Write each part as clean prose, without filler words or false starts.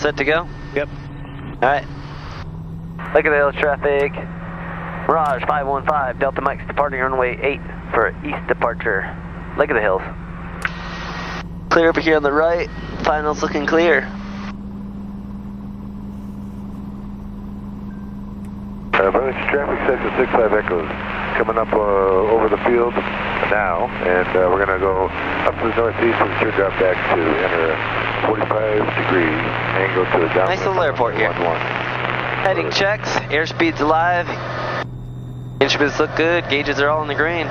set to go? Yep. Alright. Lake of the Hills traffic. Mirage 515, Delta Mike's departing runway 8 for east departure. Lake of the Hills. Clear over here on the right. Finals looking clear. Approach traffic section 65 Echoes. Coming up over the field now, and we're going to go up to the northeast and sure drop back to enter a 45-degree angle to the downwind. Nice little airport here. 11. Heading checks, airspeed's alive. Instruments look good, gauges are all in the green.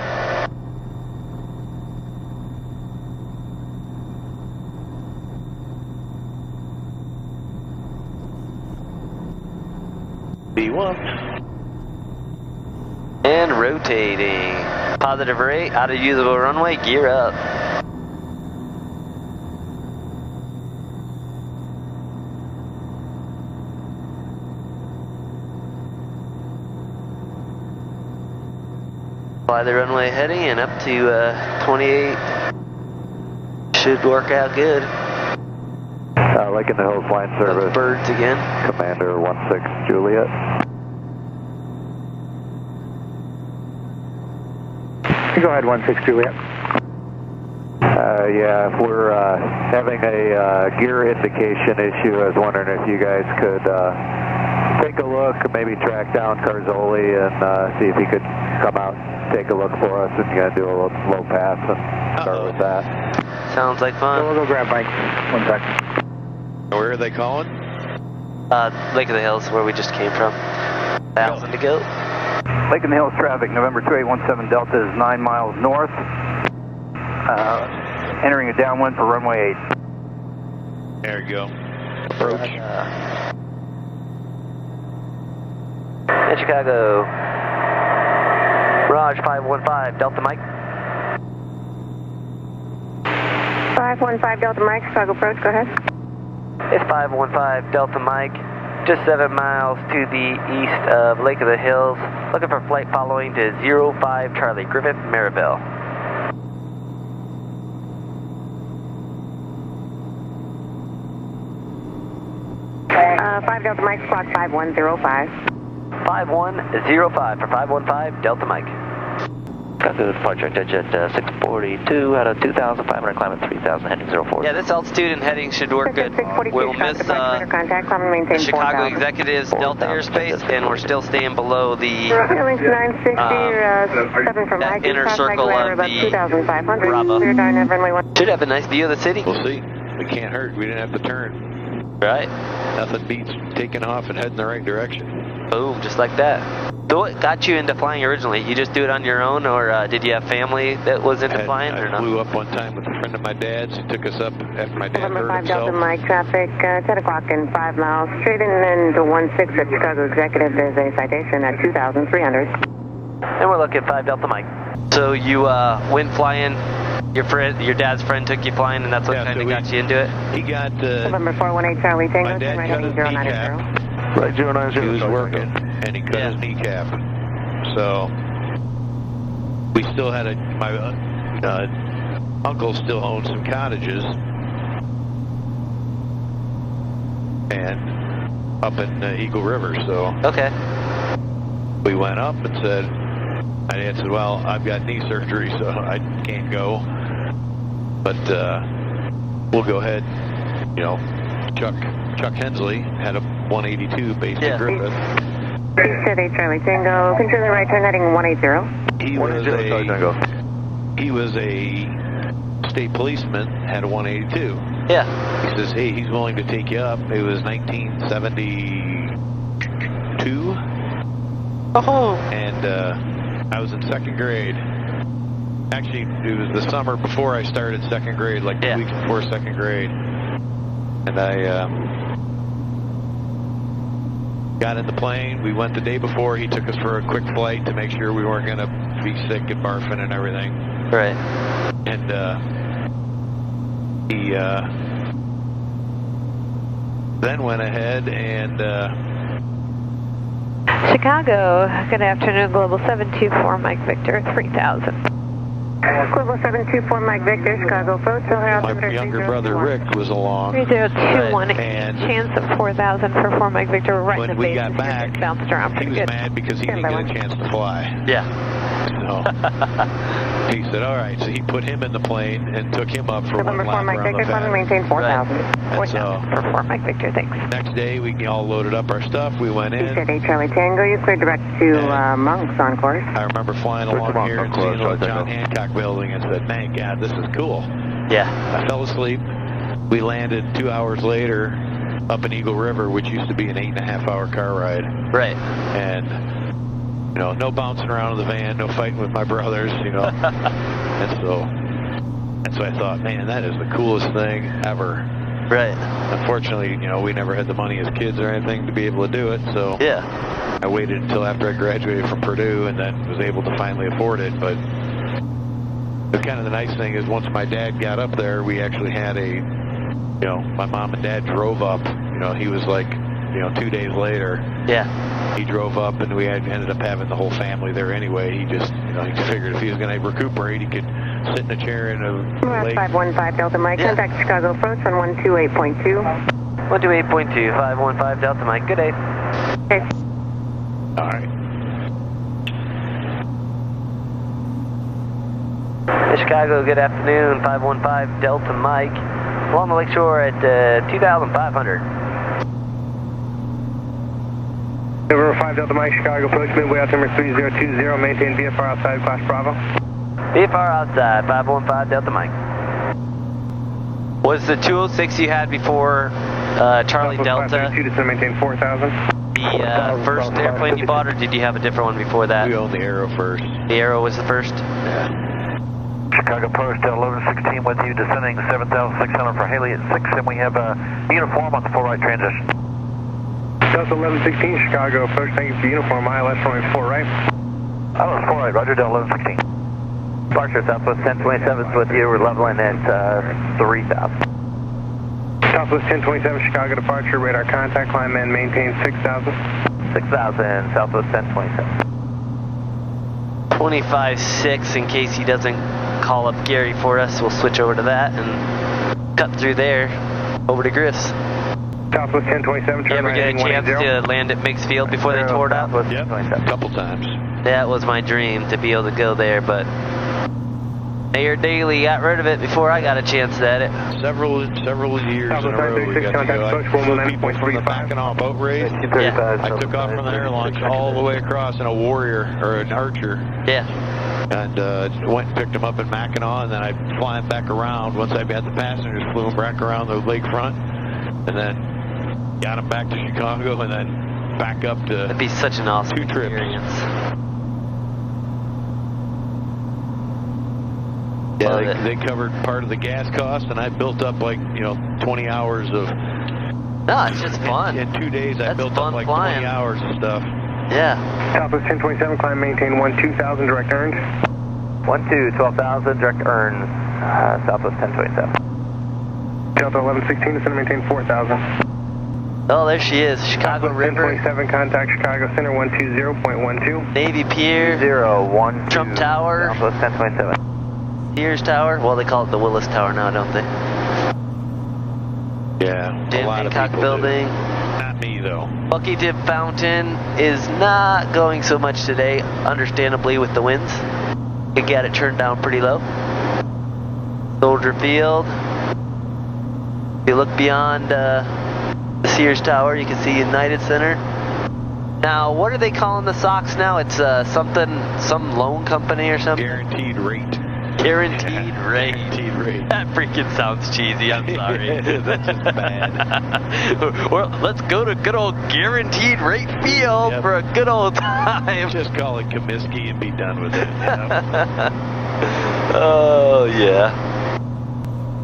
B1. And rotating. Positive rate, out of usable runway, gear up. Fly the runway heading and up to 28. Should work out good. Lake in the Hills line service. Those birds again. Commander 16 Juliet. Go ahead, 16 Juliet. Yeah, if we're having a gear indication issue, I was wondering if you guys could take a look, maybe track down Carzoli and see if he could come out, take a look for us, and do a little low pass and start with that. Sounds like fun. We'll go grab Mike. 1 sec. Where are they calling? Lake of the Hills, where we just came from. 1,000 to go. Lake in the Hills traffic, November 2817 Delta is 9 miles north. Entering a downwind for runway 8. There you go. Approach. In Chicago. Mirage 515, Delta Mike. 515 Delta Mike, Chicago approach, go ahead. It's 515 Delta Mike, just 7 miles to the east of Lake of the Hills. Looking for flight following to 05 Charlie, Griffith, Maribel. Five Delta Mike, squawk 5105. 5105 for 515 Delta Mike. Got the departure at 642 out of 2,500, climb at 3,000, heading 04. Yeah, this altitude and heading should work good. We'll miss the Chicago Executives Delta airspace, and we're still staying below the that inner circle of the Bravo. Should have a nice view of the city. We'll see. It can't hurt. We didn't have to turn. Right. Nothing beats taking off and heading the right direction. Boom, just like that. So what got you into flying originally? You just do it on your own, or did you have family that was into flying, or not? I flew up one time with a friend of my dad's. He took us up after my dad November hurt 5 himself. Delta Mike traffic, 10 o'clock and 5 miles. Straight in and to 16 at Chicago Executive. There's a citation at 2,300. And we're looking at 5 Delta Mike. So you went flying, your dad's friend took you flying, and that's what kind of got you into it? He got... November 418 Charlie Tango. My dad cut his kneecap. Right, 090. He was working, and he cut his kneecap. So we still had my uncle still owned some cottages, and up in Eagle River. So okay, we went up and said, my dad said, well, I've got knee surgery, so I can't go, but we'll go ahead. You know, Chuck Hensley had a 182 based in Griffith. 8 Charlie Tango, control the right turn heading 180. He was a state policeman, had a 182. Yeah. He says, hey, he's willing to take you up. It was 1972. Oh. And I was in 2nd grade. Actually, it was the summer before I started 2nd grade, like 2 weeks before 2nd grade. And I got in the plane. We went the day before. He took us for a quick flight to make sure we weren't going to be sick and barfing and everything. Right. And he then went ahead and... Chicago, good afternoon, Global 724, Mike Victor, 3000. Equivalent 724 Mike Victor, Chicago approach. My younger brother Rick was along. 3021, chance of 4,000 for 4 Mike Victor, right in the base. When we got back, bounced around he pretty was good. mad because he didn't get a chance to fly. Yeah. So he said, all right, so he put him in the plane and took him up for November one 4 lap Mike around the Victor, pad. maintain 4,000. And 4,000 for 4 Mike Victor, thanks. next day, we all loaded up our stuff. We went in. He said Charlie Tango, you cleared direct to Monks on course. I remember flying along here and seeing the John Hancock building and said, man, God, this is cool. Yeah. I fell asleep. We landed 2 hours later up in Eagle River, which used to be an 8.5-hour car ride. Right. And, you know, no bouncing around in the van, no fighting with my brothers, you know. And so I thought, man, that is the coolest thing ever. Right. Unfortunately, you know, we never had the money as kids or anything to be able to do it, so yeah. I waited until after I graduated from Purdue and then was able to finally afford it. But the kind of the nice thing is once my dad got up there, we actually had a, you know, my mom and dad drove up. You know, he was like, you know, 2 days later. Yeah. He drove up and we ended up having the whole family there anyway. He just, you know, he figured if he was going to recuperate, he could sit in a chair in a lake. 515 Delta Mike, contact Chicago approach on 128.2. 128.2, 515 Delta Mike, good day. Okay. All right. Chicago, good afternoon, 515 Delta Mike. Along the lakeshore at 2,500. November 5 Delta Mike, Chicago approach, midway altimeter 3020, maintain VFR outside class Bravo. VFR outside, 515 Delta Mike. Was the 206 you had before Charlie Delta 532, just maintain 4,000. the first airplane you bought, or did you have a different one before that? We owned the Arrow first. The Arrow was the first? Yeah. Chicago Post, 1116 with you, descending 7,600 for Haley at 6, and we have a uniform on the full right transition. Delta 1116, Chicago approach, thank you for uniform, ILS runway 4 right. ILS 4 right, roger, Delta 1116. Departure, Southwest 1027 with you, we're leveling at 3,000. Southwest 1027, Chicago departure, radar contact, climb and maintain 6,000. 6,000, Southwest 1027. 25.6, in case he doesn't call up Gary for us, we'll switch over to that and cut through there, over to Griffiths. Southwest 1027, You ever get a chance to land at Mix Field before they tore it up? Yep, a couple times. That was my dream, to be able to go there, but Mayor Daley got rid of it before I got a chance at it. Several years in a row we got to go. I flew people from the Mackinac boat race. Yeah. I took off from the air launch all the way across in a Warrior, or an Archer. Yeah. And went and picked them up in Mackinac, and then I fly them back around. Once I got the passengers, flew them back around the lakefront, and then got them back to Chicago, and then back up to That'd be such an awesome 2 trips. experience. Yeah, they covered part of the gas cost, and I built up like, 20 hours of... No, it's just fun. In 2 days, I That's built fun up like flying. 20 hours of stuff. Yeah. Southwest 1027, climb maintain 12,000, direct earned. 12,000, direct earns, Southwest 1027. Delta 1116, descend maintain 4,000. Oh, there she is, Chicago Southwest River, 1027, contact Chicago Center 120.12. Navy Pier, 012. Trump Tower, Southwest 1027. Sears Tower. Well, they call it the Willis Tower now, don't they? Yeah, a Jim lot of Hancock people Building. do. Not me, though. Bucky Dip Fountain is not going so much today, understandably, with the winds. They got it turned down pretty low. Soldier Field. If you look beyond the Sears Tower, you can see United Center. Now, what are they calling the socks now? It's some loan company or something? Guaranteed rate. Guaranteed rate. Guaranteed rate. That freaking sounds cheesy, I'm sorry. That's just bad. Well, let's go to good old Guaranteed Rate Field for a good old time. Just call it Comiskey and be done with it. Oh, yeah.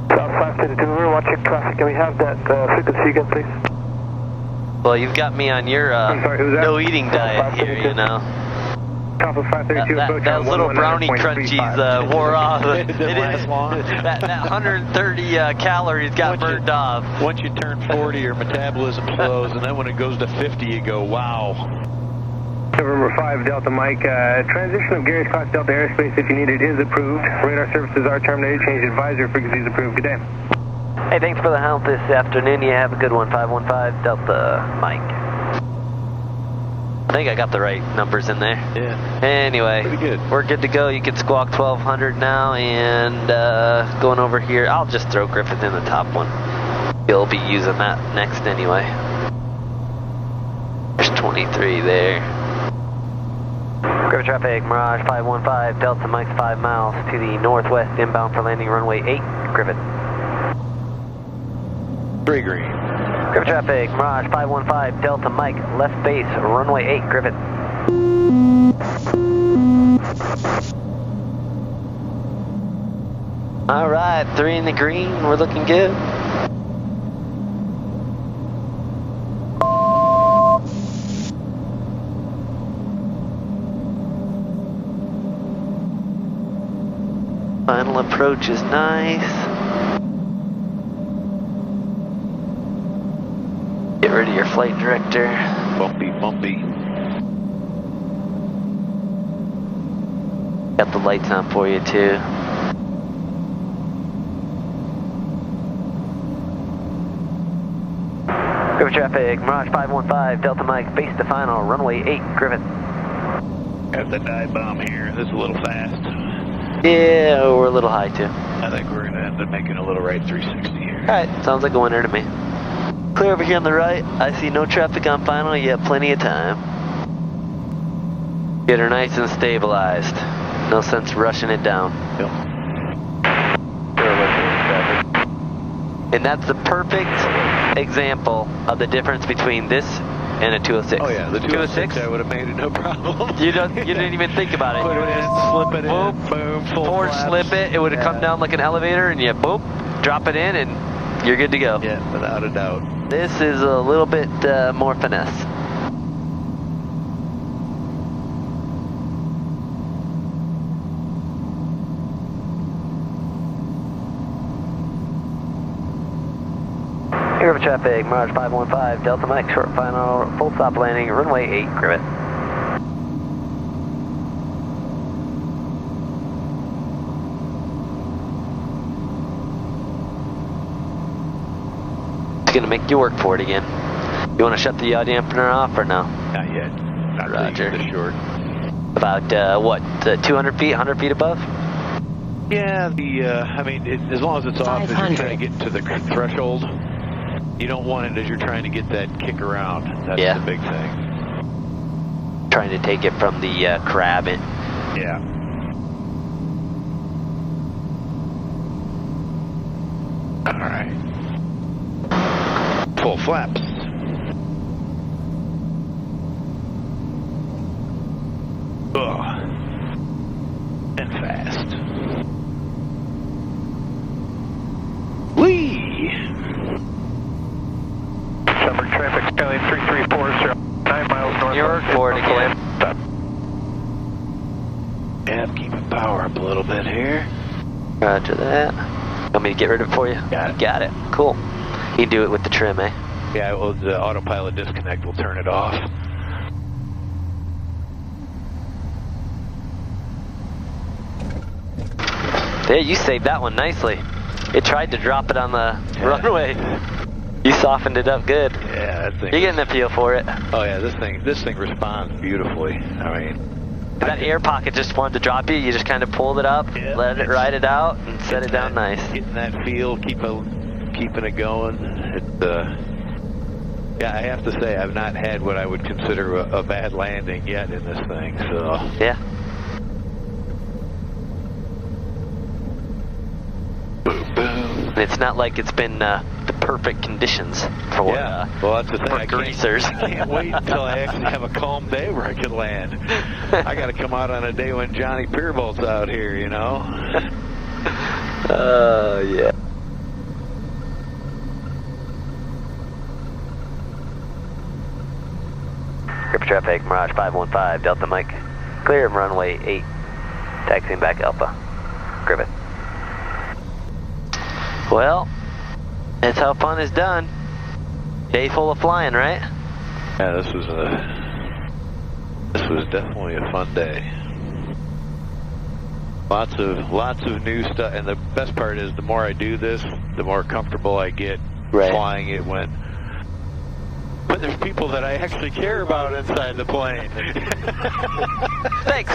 South 532, we're watching traffic. Can we have that frequency again, please? Well, you've got me on your sorry, who's that? no eating diet here, you know. Southwest 532, approach Those little brownie 11.35. crunchies wore off. It didn't last long. That 130 calories got burned off. Once you turn 40, your metabolism slows, and then when it goes to 50, you go, wow. November 5, Delta Mike. Transition of Gary's Class Delta airspace, if you need it, is approved. Radar services are terminated. Change advisor frequency is approved. Good day. Hey, thanks for the help this afternoon. You have a good one. 515 Delta Mike. I think I got the right numbers in there. Yeah. Anyway, pretty good. We're good to go. You can squawk 1200 now, and going over here, I'll just throw Griffith in the top one. You'll be using that next anyway. There's 23 there. Griffith traffic, Mirage 515, Delta Mike's 5 miles to the northwest, inbound for landing runway 8, Griffith. 3 green. Griffith traffic, Mirage 515, Delta Mike, left base, runway 8, Griffith. Alright, 3 in the green, we're looking good. Final approach is nice. Get rid of your flight director. Bumpy, bumpy. Got the lights on for you too. Griffith traffic, Mirage 515, Delta Mike, base to final, runway 8, Griffith. Got the dive bomb here. This is a little fast. Yeah, we're a little high too. I think we're going to end up making a little right 360 here. Alright, sounds like a winner to me. Clear over here on the right. I see no traffic on final. You have plenty of time. Get her nice and stabilized. No sense rushing it down. Yep. And that's the perfect example of the difference between this and a 206. Oh yeah, the 206 I would have made it no problem. You didn't even think about it. Put it in, slip it boom, in, boom, full force flaps. slip it. It would have come down like an elevator, and you boom, drop it in, and you're good to go. Yeah, without a doubt. This is a little bit more finesse. Griffith traffic, Mirage 515, Delta Mike, short final, full stop landing, runway 8, Griffith. It's gonna make you work for it again. You wanna shut the yaw dampener off or no? Not yet. Not Roger. this short. About, what, 200 feet, 100 feet above? Yeah, I mean, as long as it's off as you're trying to get to the threshold, you don't want it as you're trying to get that kick around. That's the big thing. Trying to take it from the crab in. Yeah. All right. Full flaps. Ugh. And fast. Whee! Summer traffic, Skyline 334, 9 miles north. You're for it again. Yeah, keeping power up a little bit here. Roger that. Want me to get rid of it for you? Got it. Cool. You do it with the trim, eh? Yeah, well, the autopilot disconnect will turn it off. There, you saved that one nicely. It tried to drop it on the runway. You softened it up good. Yeah, that thing. You're getting a feel for it. Oh yeah, this thing responds beautifully. I mean, that air pocket just wanted to drop you. You just kind of pulled it up, let it ride it out, and set it down nice. Getting that feel, keeping it going. Yeah, I have to say I've not had what I would consider a bad landing yet in this thing. So yeah. Boom, boom. And it's not like it's been the perfect conditions for well, that's the thing. for greasers. I can't wait until I actually have a calm day where I can land. I got to come out on a day when Johnny Pierbolt's out here, you know. Yeah. Griffith traffic, Mirage 515, Delta Mike, clear of runway 8, taxiing back Alpha, Griffith. Well, that's how fun is done. Day full of flying, right? Yeah, this was This was definitely a fun day. Lots of new stuff, and the best part is the more I do this, the more comfortable I get flying it when there's people that I actually care about inside the plane. Thanks.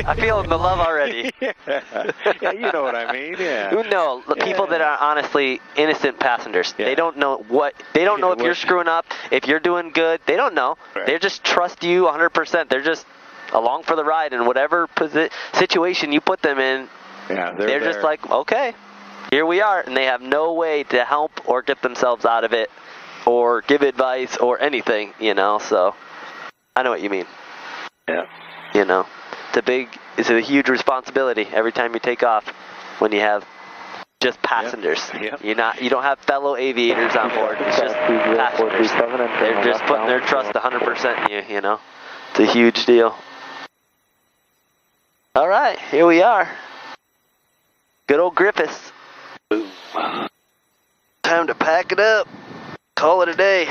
I feel the love already. Yeah, you know what I mean. Yeah. No, people that are honestly innocent passengers. Yeah. They don't know if you're screwing up, if you're doing good. They don't know. Right. They just trust you 100%. They're just along for the ride, and whatever situation you put them in, they're just like, okay, here we are, and they have no way to help or get themselves out of it or give advice or anything, so I know what you mean. Yeah. It's a huge responsibility every time you take off when you have just passengers. Yep. You don't have fellow aviators on board. It's just passengers. They're just putting their trust 100% in you, It's a huge deal. All right, here we are. Good old Griffith. Boom. Time to pack it up. Call it a day.